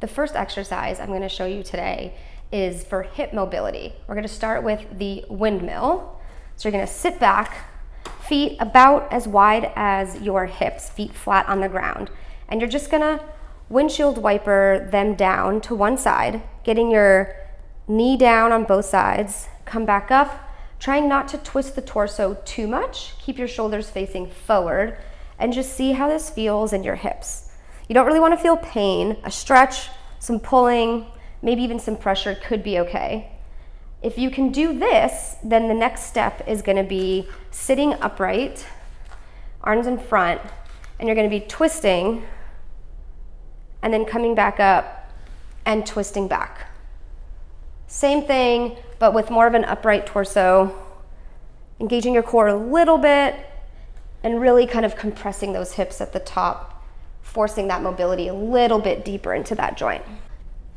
The first exercise I'm going to show you today is for hip mobility. We're going to start with the windmill. So you're going to sit back, feet about as wide as your hips, feet flat on the ground. And you're just going to windshield wiper them down to one side, getting your knee down on both sides, come back up, trying not to twist the torso too much. Keep your shoulders facing forward and just see how this feels in your hips. You don't really want to feel pain. A stretch, some pulling, maybe even some pressure could be okay. If you can do this, then the next step is going to be sitting upright, arms in front, and you're going to be twisting and then coming back up and twisting back. Same thing, but with more of an upright torso, engaging your core a little bit and really kind of compressing those hips at the top, forcing that mobility a little bit deeper into that joint.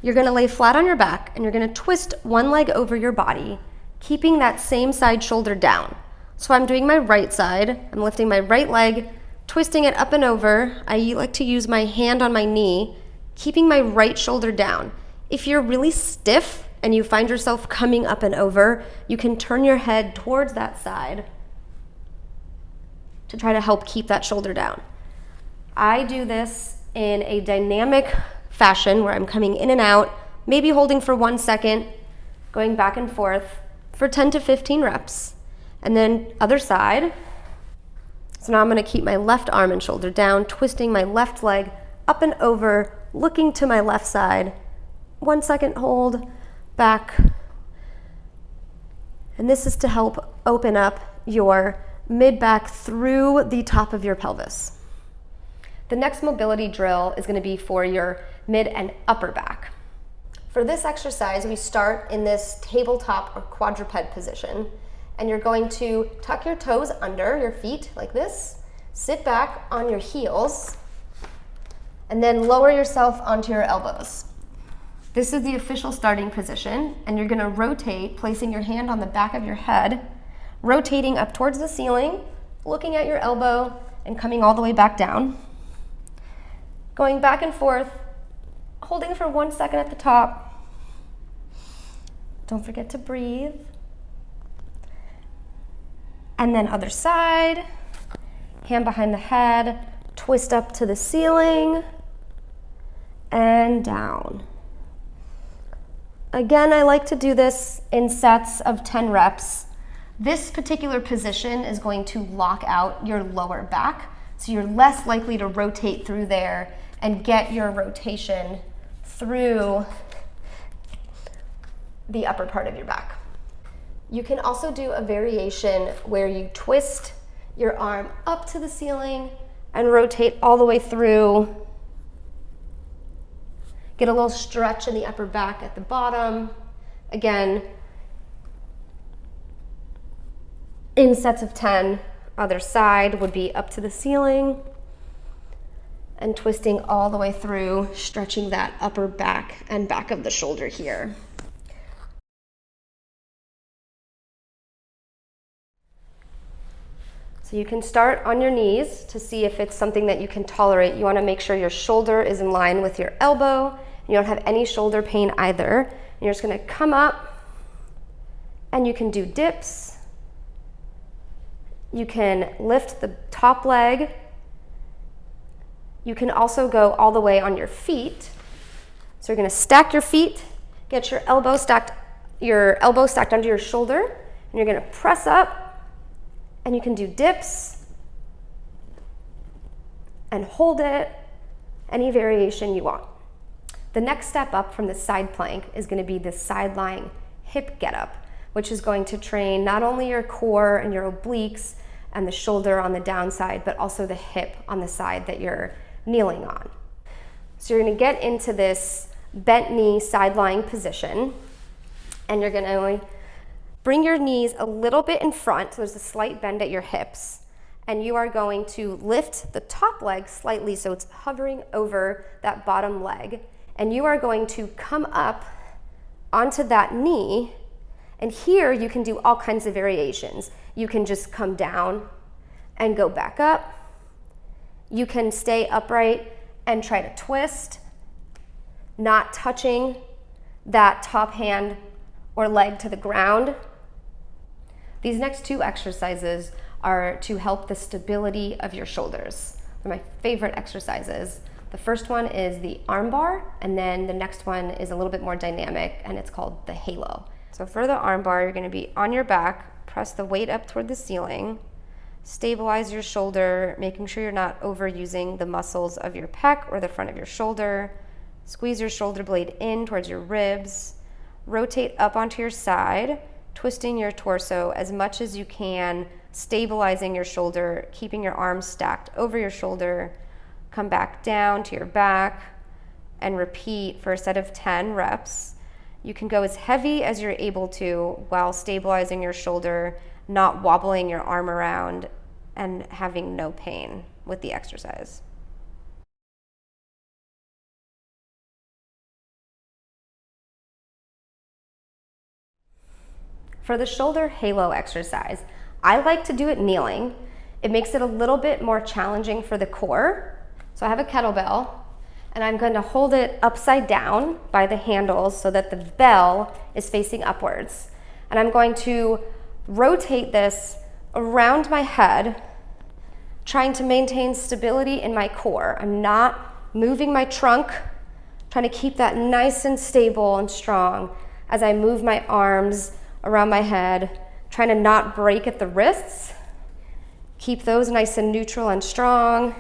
You're going to lay flat on your back and you're going to twist one leg over your body, keeping that same side shoulder down. So I'm doing my right side. I'm lifting my right leg, twisting it up and over. I like to use my hand on my knee, keeping my right shoulder down. If you're really stiff and you find yourself coming up and over, you can turn your head towards that side to try to help keep that shoulder down. I do this in a dynamic fashion where I'm coming in and out, maybe holding for 1 second, going back and forth for 10 to 15 reps. And then other side. So now I'm going to keep my left arm and shoulder down, twisting my left leg up and over, looking to my left side. 1 second hold, back. And this is to help open up your mid-back through the top of your pelvis. The next mobility drill is going to be for your mid and upper back. For this exercise, we start in this tabletop or quadruped position, and you're going to tuck your toes under your feet like this, sit back on your heels, and then lower yourself onto your elbows. This is the official starting position, and you're going to rotate, placing your hand on the back of your head, rotating up towards the ceiling, looking at your elbow, and coming all the way back down. Going back and forth, holding for 1 second at the top. Don't forget to breathe. And then other side, hand behind the head, twist up to the ceiling, and down. Again, I like to do this in sets of 10 reps. This particular position is going to lock out your lower back, so you're less likely to rotate through there and get your rotation through the upper part of your back. You can also do a variation where you twist your arm up to the ceiling and rotate all the way through. Get a little stretch in the upper back at the bottom. Again, in sets of 10, other side would be up to the ceiling and twisting all the way through, stretching that upper back and back of the shoulder here. So you can start on your knees to see if it's something that you can tolerate. You want to make sure your shoulder is in line with your elbow, and you don't have any shoulder pain either. And you're just going to come up, and you can do dips. You can lift the top leg. You can also go all the way on your feet. So you're going to stack your feet, get your elbow stacked under your shoulder, and you're going to press up, and you can do dips and hold it, any variation you want. The next step up from the side plank is going to be the side lying hip getup, which is going to train not only your core and your obliques and the shoulder on the downside, but also the hip on the side that you're kneeling on. So you're going to get into this bent knee side lying position, and you're going to bring your knees a little bit in front, so there's a slight bend at your hips, and you are going to lift the top leg slightly so it's hovering over that bottom leg, and you are going to come up onto that knee, and here you can do all kinds of variations. You can just come down and go back up. You can stay upright and try to twist. not touching that top hand or leg to the ground. These next two exercises are to help the stability of your shoulders. They're my favorite exercises. The first one is the arm bar, and then the next one is a little bit more dynamic, and it's called the halo. So for the arm bar, you're gonna be on your back, press the weight up toward the ceiling, stabilize your shoulder, making sure you're not overusing the muscles of your pec or the front of your shoulder. Squeeze your shoulder blade in towards your ribs. Rotate up onto your side, twisting your torso as much as you can, stabilizing your shoulder, keeping your arms stacked over your shoulder. Come back down to your back and repeat for a set of 10 reps. You can go as heavy as you're able to while stabilizing your shoulder, not wobbling your arm around, and having no pain with the exercise. For the shoulder halo exercise, I like to do it kneeling. It makes it a little bit more challenging for the core. So I have a kettlebell, and I'm going to hold it upside down by the handles so that the bell is facing upwards. And I'm going to rotate this around my head, trying to maintain stability in my core. I'm not moving my trunk, trying to keep that nice and stable and strong as I move my arms around my head, trying to not break at the wrists. Keep those nice and neutral and strong.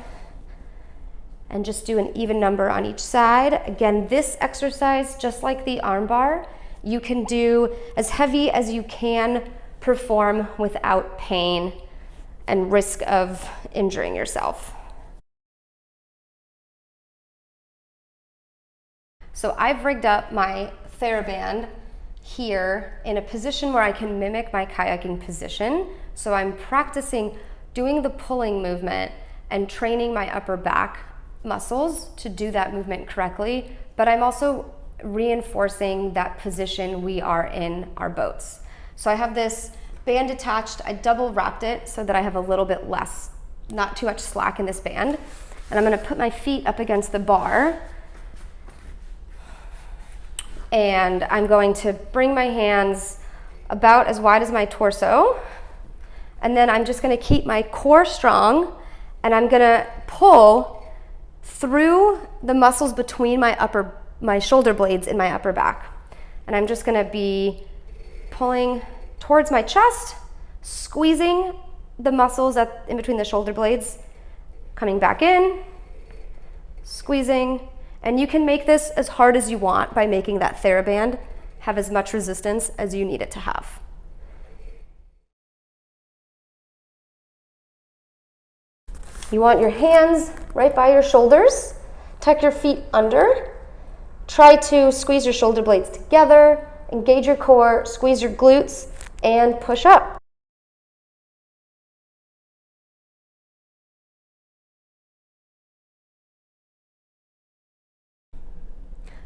And just do an even number on each side. Again, this exercise, just like the arm bar, you can do as heavy as you can perform without pain and risk of injuring yourself. So I've rigged up my TheraBand here in a position where I can mimic my kayaking position. So I'm practicing doing the pulling movement and training my upper back muscles to do that movement correctly, but I'm also reinforcing that position we are in our boats. So I have this band attached. I double wrapped it so that I have a little bit less, not too much slack in this band. And I'm going to put my feet up against the bar, and I'm going to bring my hands about as wide as my torso, and then I'm just going to keep my core strong, and I'm going to pull through the muscles between my shoulder blades in my upper back. And I'm just gonna be pulling towards my chest, squeezing the muscles in between the shoulder blades, coming back in, squeezing, and you can make this as hard as you want by making that TheraBand have as much resistance as you need it to have. You want your hands right by your shoulders. Tuck your feet under. Try to squeeze your shoulder blades together, engage your core, squeeze your glutes, and push up.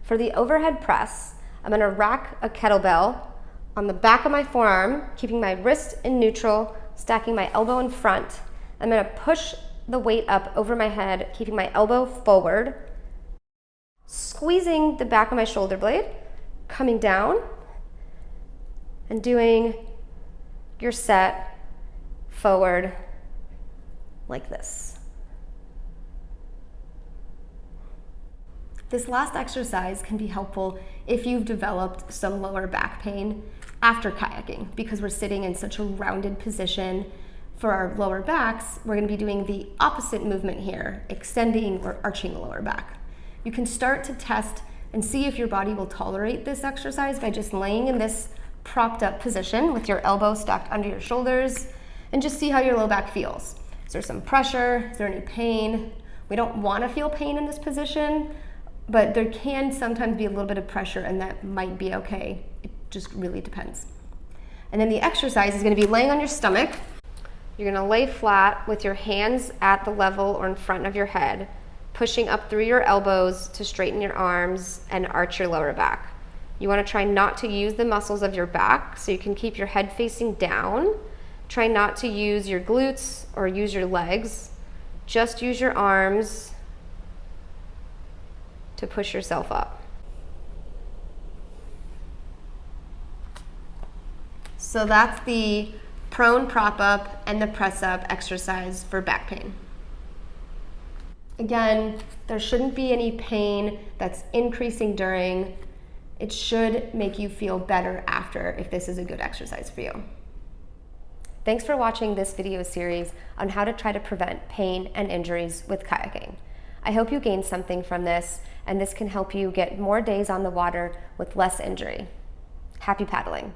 For the overhead press, I'm going to rack a kettlebell on the back of my forearm, keeping my wrist in neutral, stacking my elbow in front. I'm going to push the weight up over my head, keeping my elbow forward, squeezing the back of my shoulder blade, coming down, and doing your set forward like this. This last exercise can be helpful if you've developed some lower back pain after kayaking, because we're sitting in such a rounded position. For our lower backs, we're going to be doing the opposite movement here, extending or arching the lower back. You can start to test and see if your body will tolerate this exercise by just laying in this propped up position with your elbow stacked under your shoulders, and just see how your low back feels. Is there some pressure? Is there any pain? We don't want to feel pain in this position, but there can sometimes be a little bit of pressure, and that might be okay. It just really depends. And then the exercise is going to be laying on your stomach. You're going to lay flat with your hands at the level or in front of your head, pushing up through your elbows to straighten your arms and arch your lower back. You want to try not to use the muscles of your back, so you can keep your head facing down. Try not to use your glutes or use your legs. Just use your arms to push yourself up. So that's the prone prop up and the press up exercise for back pain. Again, there shouldn't be any pain that's increasing during. It should make you feel better after if this is a good exercise for you. Thanks for watching this video series on how to try to prevent pain and injuries with kayaking. I hope you gained something from this, and this can help you get more days on the water with less injury. Happy paddling.